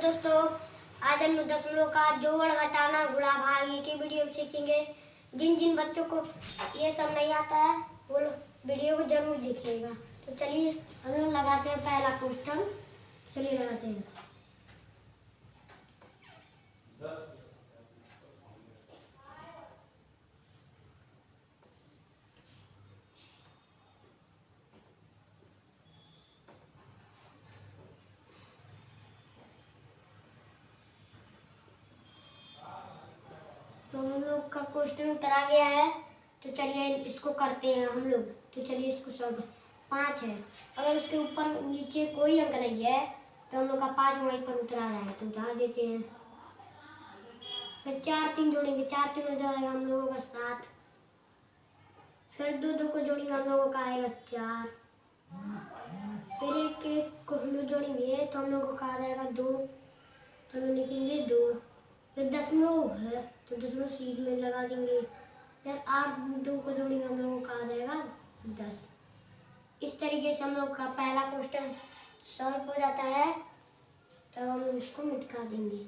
दोस्तों, आज हम लोग दशमलव का जोड़ घटाना गुणा भाग ये की वीडियो में सीखेंगे। जिन जिन बच्चों को ये सब नहीं आता है वो लोग वीडियो को जरूर देखिएगा। तो चलिए हम लोग लगाते हैं पहला क्वेश्चन। चलिए लगाते हैं। तो हम लोग का क्वेश्चन उत्तर आ गया है। तो चलिए इसको करते हैं हम लोग। तो चलिए इसको सॉल्व 5 है। अगर उसके ऊपर नीचे कोई अंक नहीं है तो हम लोग का 5 वहीं पर उत्तर आ जाएगा। तो उतार देते हैं। फिर 4 3 जोड़ेंगे, 4 3 हो जाएगा हम लोगों का 7। फिर 2 2 को जोड़ेंगे हम लोगों का आएगा 4। फिर 1 1 को हम लोग जोड़ेंगे तो हम लोगों का आ जाएगा 2। तो हम लिखेंगे 2। फिर दशमलव है तो दशमलव सीध में लगा देंगे। फिर 8 2 को जोड़ेंगे हम लोगों का आ जाएगा 10। इस तरीके से हम लोग का पहला क्वेश्चन सॉल्व हो जाता है। तब हम लोग इसको मिटा देंगे।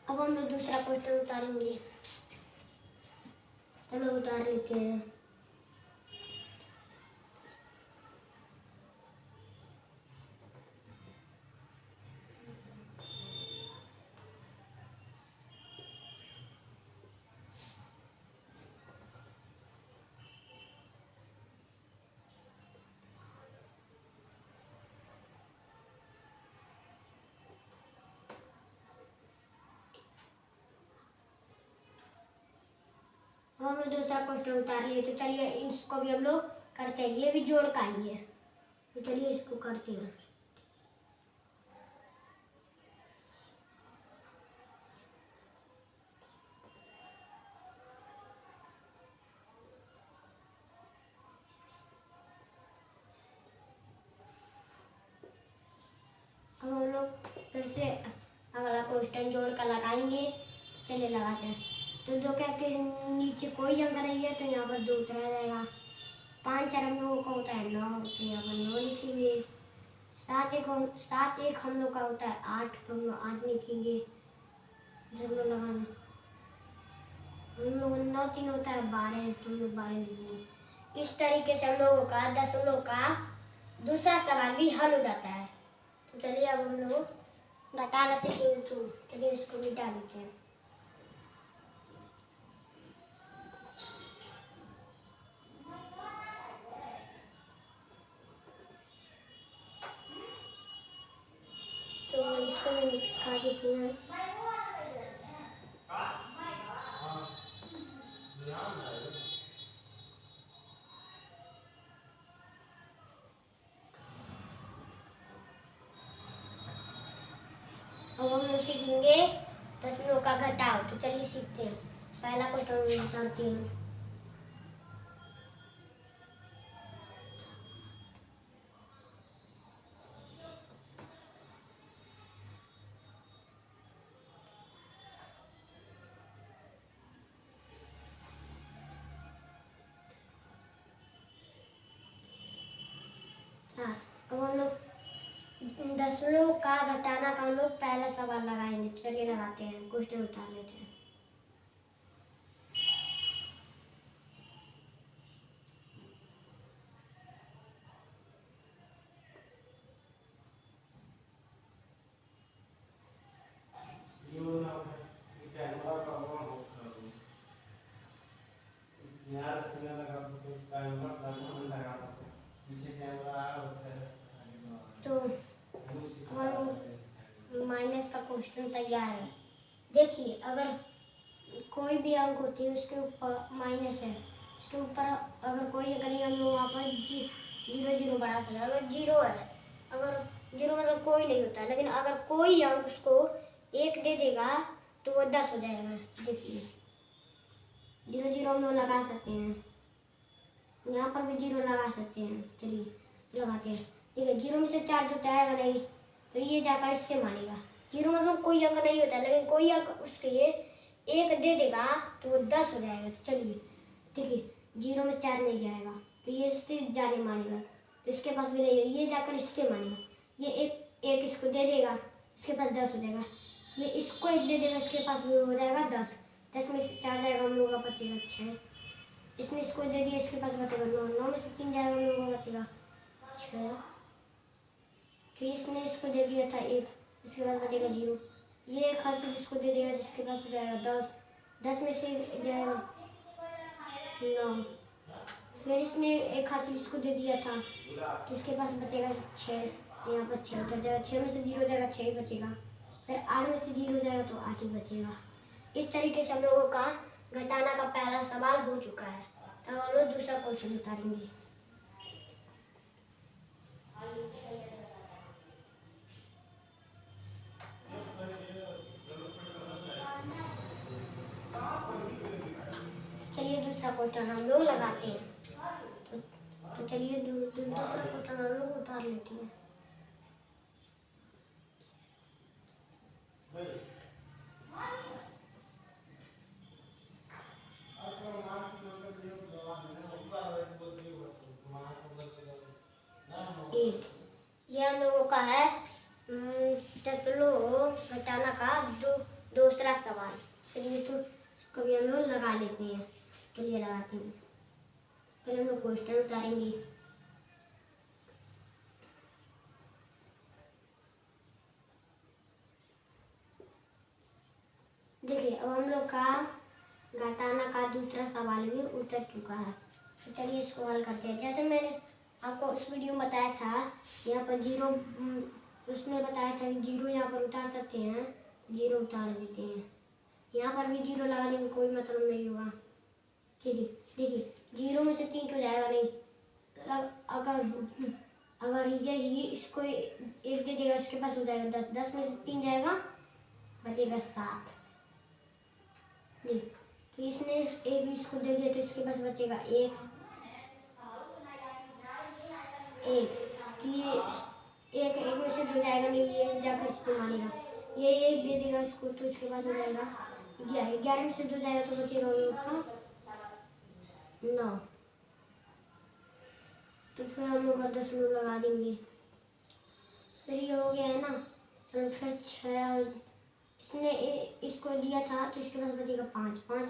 अब हम लोग दूसरा क्वेश्चन उतारेंगे। चलो उतार लेते हैं। हम लोग दूसरा क्वेश्चन उतार लिए। तो चलिए इसको भी हम लोग करते हैं। ये भी जोड़ का ही है। तो चलिए इसको करते हैं। अब हम लोग फिर से अगला क्वेश्चन जोड़ का लगाएंगे। चलिए लगाते हैं। तो 2 क्या के नीचे कोई अंक नहीं है तो यहाँ पर 2 उतरा जाएगा। 5 4 हम लोगों का होता है 9 तो यहाँ पर 9 लिखेंगे। 7 1 हम लोग का होता है 8 तो हम लोग 8 लिखेंगे। जब लोग लगा दें हम लोग 9 3 होता है 12 तो हम लोग 12 लिखेंगे। इस तरीके से हम लोगों का दशमलव का दूसरा सवाल भी हल हो जाता है। तो चलिए अब हम लोग घटाना सीखेंगे। तो चलिए इसको मिटा देते हैं। तो इसको मैं मिटा देती हूँ। अब हम लोग सीखेंगे दशमलव का घटाव। तो चलिए सीखते हैं। पहला क्वेश्चन करते हैं। हाँ, अब हम लोग दशमलव का घटाना का हम लोग पहला सवाल लगाएंगे। तो चलिए लगाते हैं। क्वेश्चन उतार लेते हैं। तो हम लोग माइनस का क्वेश्चन तैयार है। देखिए अगर कोई भी अंक होती है उसके ऊपर माइनस है, उसके ऊपर अगर कोई करेंगे हम लोग वहाँ पर 0 0 बढ़ा सकते हैं। अगर 0 है, अगर 0 मतलब कोई नहीं होता है, लेकिन अगर कोई अंक उसको 1 दे देगा तो वो 10 हो जाएगा। देखिए 0 0 हम लोग लगा सकते हैं। यहाँ पर भी 0 लगा सकते हैं। चलिए लगाते हैं। ठीक है, 0 में से 4 तो जाएगा नहीं तो ये जाकर इससे मानेगा। 0 मतलब कोई अंक नहीं होता, लेकिन कोई अंक उसके एक दे देगा तो वो 10 हो जाएगा। तो चलिए देखिए 0 में 4 नहीं जाएगा तो ये इससे जाने मानेगा, तो इसके पास भी नहीं है, ये जाकर इससे मानेगा। ये एक इसको दे देगा, इसके पास 10 हो जाएगा। ये इसको 1 दे देगा, इसके पास भी हो जाएगा 10। 10 में से 4 जाएगा, हम लोगों का बचेगा 6। इसने इसको दे दिया, इसके पास बचेगा 9। 9 में से 3 जाएगा, हम लोगों का बचेगा 6। फिर इसने इसको दे दिया था 1, इसके पास बचेगा 0। ये एक हासिल इसको दे देगा, जिसके पास हो जाएगा 10। 10 में से जाएगा 9। फिर इसने एक हासिल इसको दे दिया था, तो इसके पास बचेगा 6। यहाँ पर 6 उतर जाएगा, 6 में से 0 जाएगा, 6 ही बचेगा। फिर 8 में से 0 जाएगा तो 8 ही बचेगा। इस तरीके से हम लोगों का घटाना का पहला सवाल हो चुका है। अब हम लोग दूसरा क्वेश्चन उतारेंगे। चलिए दूसरा क्वेश्चन हम लोग लगाते हैं। तो चलिए दूसरा क्वेश्चन हम लोग उतार लेते हैं। ये हम लोगों का है घटाना का दूसरा सवाल। चलिए तो कभी हम लोग लगा लेते हैं। चलिए लगाते हैं। पहले हम लोग क्वेश्चन उतारेंगे। देखिए अब हम लोग का घटाना का दूसरा सवाल भी उतर चुका है। तो चलिए इसको हल करते हैं। जैसे मैंने आपको उस वीडियो में बताया था, यहाँ पर 0 उसमें बताया था कि 0 यहाँ पर उतार सकते हैं, 0 उतार देते हैं। यहाँ पर भी 0 लगाने में कोई मतलब नहीं होगा। चलिए देखिए 0 में से 3 तो जाएगा नहीं। अगर यही इसको 1 दे देगा, इसके पास हो जाएगा 10। 10 में से 3 जाएगा, बचेगा 7। नहीं तो इसने 1 इसको दे दिया, तो इसके पास बचेगा 1। तो ये एक में से 2 जाएगा नहीं, ये जाकर इसको मानेगा। ये 1 दे देगा इसको, तो इसके पास हो जाएगा 11। 11 में से 2 जाएगा तो बचेगा हम लोग का 9। तो फिर हम लोग 10 मिनट लगा देंगे। फिर ये हो गया है ना। तो फिर 6 इसने इसको दिया था, तो इसके पास बचेगा 5। 5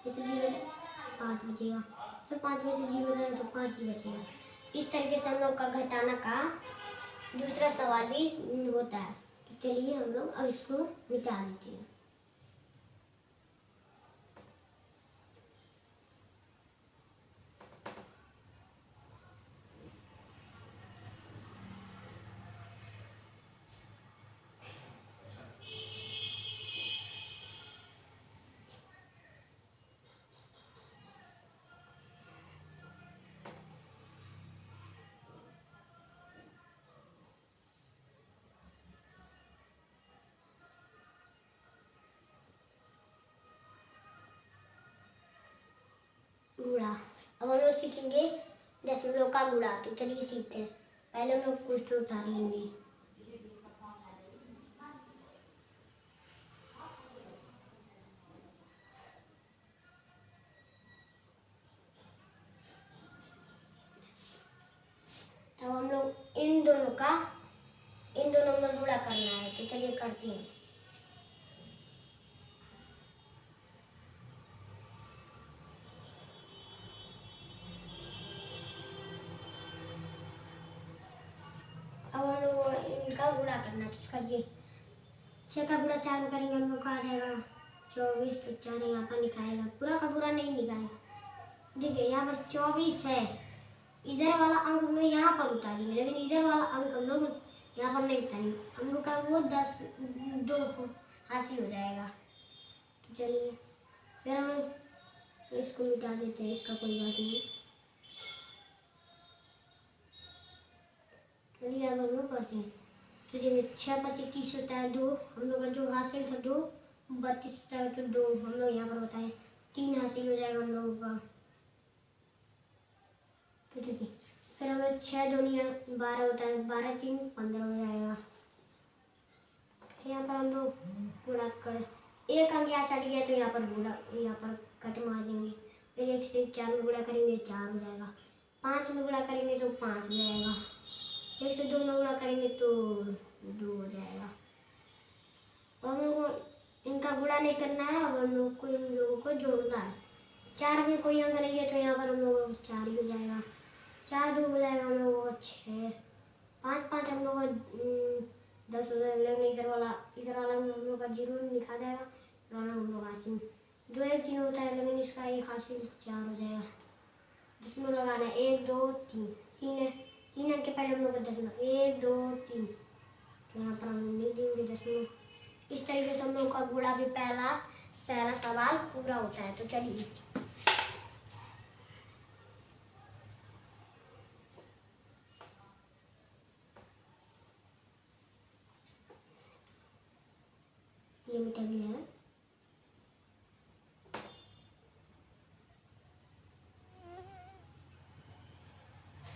में से 0 5 बचेगा। फिर 5 में से 0 जाएगा तो 5 ही बचेगा। इस तरीके से हम लोग का घटाना का दूसरा सवाल भी होता है। तो चलिए हम लोग अब इसको मिटा देते हैं। गुणा। अब हम लोग सीखेंगे दशमलव का गुणा। तो चलिए सीखते हैं। पहले हम लोग क्वेश्चन उतार लेंगे। अब हम लोग इन दोनों में गुणा करना है। तो चलिए करते हैं। अब हम लोग इनका गुणा करना है। तो करिए 6 का गुणा 4 में करेंगे, हम लोग का आ जाएगा 24। तो 4 यहाँ पर लिखाएगा, पूरा का पूरा नहीं लिखाएगा। देखिए यहाँ पर 24 है, इधर वाला अंक हम लोग यहाँ पर उतारेंगे, लेकिन इधर वाला अंक हम लोग यहाँ पर नहीं उतारेंगे। हम लोग का वो 2 हासिल हो जाएगा। तो चलिए फिर हम लोग इसको मिटा देते हैं, इसका कोई बात नहीं। चलिए अब हम लोग करते हैं। तो देखिए 6 × 5 = 30 होता है। 2 हम लोग का जो हासिल था 2 32 होता है। तो 2 हम लोग यहाँ पर बताएं 3 हासिल हो जाएगा हम लोगों का। तो देखिए फिर हमें 6 दूनी 12 होता है, 12 3 15 हो जाएगा। यहाँ पर हम लोग गुणा एक अंक यहाँ सट गया तो यहाँ पर गुणा, यहाँ पर कट मार देंगे। फिर 1 से 4 में गुणा करेंगे 4 हो जाएगा। 5 में गुणा करेंगे तो 5 हो जाएगा। 1 से 2 में गुणा करेंगे तो 2 हो जाएगा। और हम लोग को इनका गुणा नहीं करना है, अब हम लोग को इन लोगों को जोड़ना है। 4 में कोई अंक नहीं है तो यहाँ पर हम लोगों को 4 ही हो जाएगा। 4 2 हो जाएगा हम लोगों को 6। 5 5 हम लोग को 10 हो जाएगा। इधर वाला हम लोग का 0 लिखा जाएगा, हम लोग हासिल 2 1 3 होता है, लेकिन इसका एक हासिल 4 हो जाएगा। दशमलव लगाना है 1 2 3 3 है, 3 अंक के पहले हम लोग का दशमलव 1 2 3, तो यहाँ पर हम लिख देंगे दशमलव। इस तरीके से हम लोग का गुणा भी पहला सवाल पूरा होता है। तो चलिए ये मिटा गया है।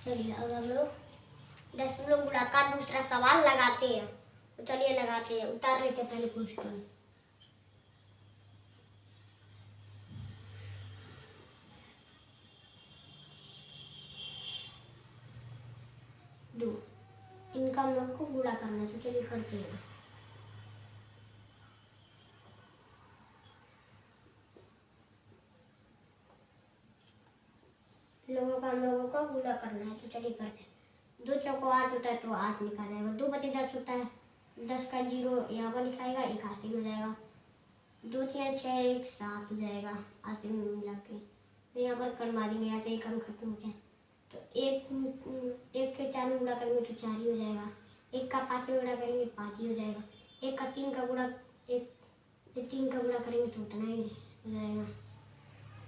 चलिए अब हम लोग दशमलव गुणा का दूसरा सवाल लगाते हैं। तो चलिए लगाते हैं, उतार लेते हैं पहले क्वेश्चन। दो इनका हम लोग को गुणा करना है, तो चलिए करते हैं। हम लोगों को गुणा करना है, तो चलिए करते हैं। 2 चौको 8 होता है तो 8 लिखा जाएगा। 2 बचे 10 होता है, 10 का 0 यहाँ पर लिखाएगा, 1 हासिल हो जाएगा। 2 3 6 1 7 हो जाएगा हासिल में मिला के। फिर यहाँ पर कर मारेंगे, यहाँ से एक अंक खत्म हो गया। तो 1 के 4 में गुणा करेंगे तो 4 ही हो जाएगा। 1 का 5 में गुणा करेंगे 5 ही हो जाएगा। 1 का 3 का गुणा 3 का गुणा करेंगे तो उतना ही हो जाएगा।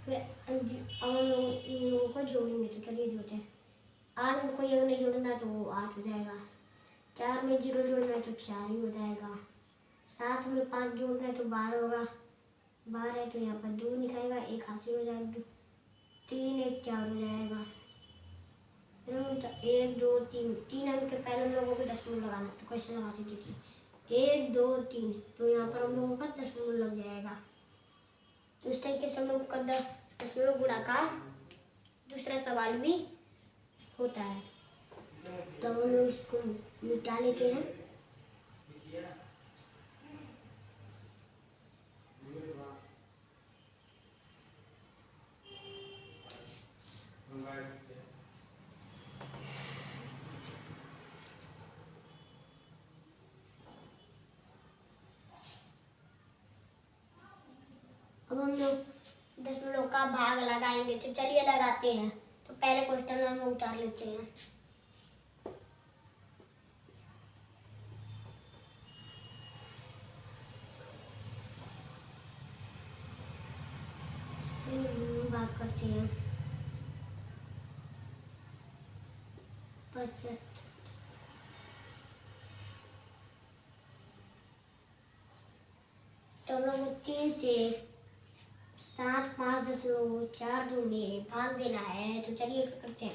फिर अब हम इन लोगों को जोड़ेंगे, तो चलिए जोड़ते हैं। 8 में कोई अगर नहीं जोड़ना तो 8 हो जाएगा। 4 में 0 जोड़ना है तो 4 ही हो जाएगा। 7 में 5 जोड़ना है तो 12 होगा। 12 है तो यहाँ पर 2 लिखाएगा, 1 हासिल हो जाएगा। 3 1 4 हो जाएगा। फिर हम 1 2 3 अंक के पहले हम लोगों को दशमलव लगाना, तो कैसे लगाते देखिए। 1 2 3, तो यहाँ पर हम लोगों का दशमलव लग जाएगा। तो इस तरीके से हम लोग का दशमलव गुणा का दूसरा सवाल भी होता है। तो हम लोग इसको मिटा लेते हैं। अब हम लोग दशमलव का भाग लगाएंगे, तो चलिए लगाते हैं। तो पहले क्वेश्चन हम उतार लेते हैं। भाग करते हैं 75। तो हम लोग 3 से 7 5 4 2 में भाग देना है। तो चलिए करते हैं।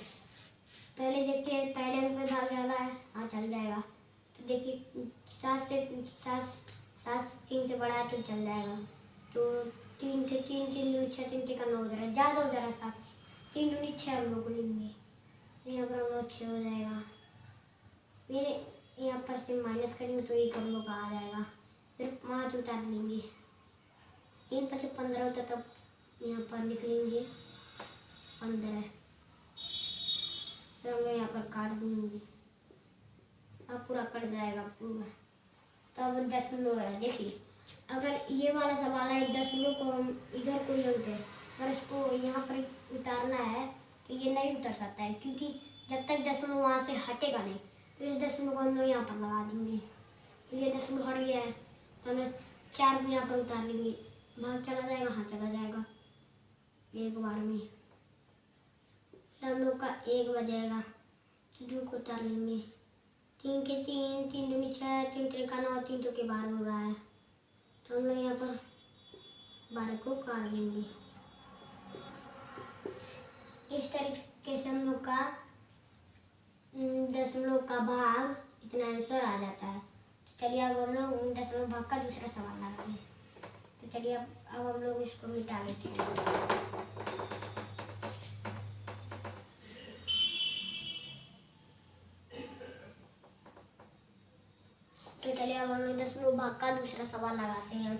पहले देखते हैं, पहले अंक में भाग जाना है। हाँ चल जाएगा। तो देखिए 7 3 से बड़ा है तो चल जाएगा। तो 3 के 3 3 दूनी 6 3 का 9 हो जा रहा है, ज़्यादा हो जा रहा है। 7 3 दूनी 6 हम लोग को लेंगे, यहाँ पर हम लोग 6 हो जाएगा। फिर यहाँ पर से माइनस करेंगे तो 1 हम लोग का आ जाएगा। फिर 5 उतार लेंगे, 3 5 15 होता, तब यहाँ पर निकलेंगे 15। फिर हम लोग यहाँ पर काट देंगे, अब पूरा कट जाएगा पूरा। तो अब दशमलव है। देखिए अगर ये वाला सवाल है, 10 को हम इधर कोई अंक है, अगर इसको यहाँ पर उतारना है तो ये नहीं उतर सकता है, क्योंकि जब तक दशमलव वहाँ से हटेगा नहीं। तो इस दशमलव को हम लोग यहाँ पर लगा देंगे। तो ये दशमलव हट गया है, तो हमें 4 को यहाँ पर उतार लेंगे। भाग चला जाएगा, हाँ चला जाएगा एक बार में। हम लोग का 1 बजेगा, तो 2 को उतार लेंगे। 3 के 3 3 दूनी 6 3 3 का 9 3 के 12 हो रहा है। तो हम लोग यहाँ पर 12 को काट देंगे। इस तरीके से हम लोग का दशमलव का भाग इतना आंसर आ जाता है। तो चलिए अब हम लोग दशमलव भाग का दूसरा सवाल लगाते हैं। तो चलिए अब हम लोग इसको मिटा लेते हैं। तो चलिए अब हम लोग 10 भाग का दूसरा सवाल लगाते हैं।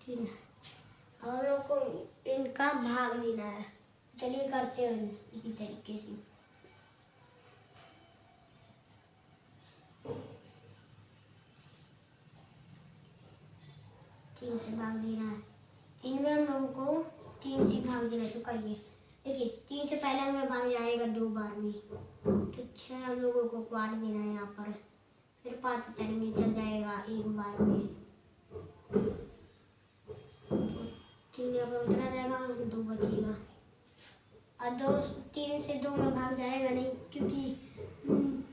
ठीक है, अब हम लोग को इनका भाग लेना है। चलिए करते हैं इसी तरीके से। तीन से भाग देना है, इनमें हम लोगों को 3 से भाग देना है। तो करिए, देखिए 3 से पहले हमें भाग जाएगा 2 बार में, तो 6 हम लोगों को काट देना है यहाँ पर। फिर 5 उतरेंगे, चल जाएगा 1 बार में, 3 यहाँ पर उतरा जाएगा, 2 बचेगा। और 3 से 2 में भाग जाएगा नहीं, क्योंकि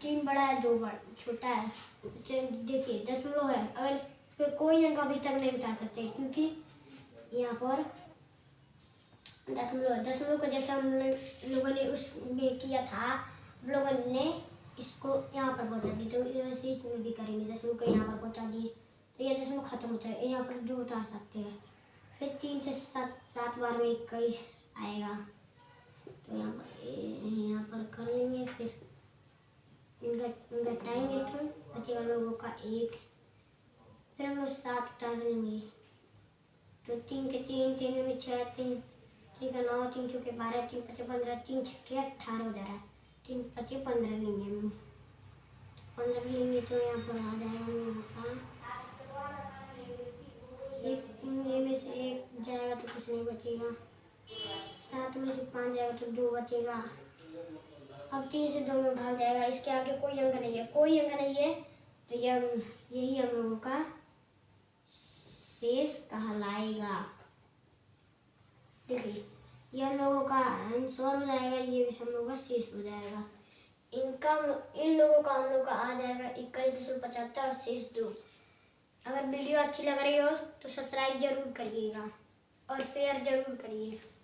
3 बड़ा है, 2 बड़ा छोटा है। देखिए 10 है, अगर फिर कोई अंक अभी तक नहीं उतार सकते, क्योंकि यहाँ पर 10 को जैसे हम लोगों ने उसमें किया था, हम लोगों ने इसको यहाँ पर पहुँचा दी, तो वैसे इसमें भी करेंगे। 10 को यहाँ पर पहुँचा दिए, तो ये 10 खत्म होता है, यहाँ पर 2 उतार सकते हैं। फिर 3 से 7 बार में 21 आएगा, तो यहाँ पर कर लेंगे। फिर घटाएंगे तो बचेगा लोगों का 1, फिर हम 7 उतार लेंगे, तो 3 के 3, 3 में 6, 3 का 9, 3 चौके 12, 3 पचे 15, 3 छक्के 18 हो जा रहा है। 3 पचे 15 लेंगे हम, 15 लेंगे तो यहाँ पर आ जाएगा हम एक, ये में से 1 जाएगा तो कुछ नहीं बचेगा, 7 में से 5 जाएगा तो 2 बचेगा। अब 3 से 2 में भाग जाएगा, इसके आगे कोई अंक नहीं है, कोई अंक नहीं है, तो यही हम लोगों का शेष कहलाएगा। देखिए ये हम लोगों का आंसर हो जाएगा, ये भी हम लोगों का शेष हो जाएगा। इन लोगों का हम लोग का आ जाएगा 21.75 और शेष 2। अगर वीडियो अच्छी लग रही हो तो सब्सक्राइब जरूर करिएगा और शेयर जरूर करिएगा।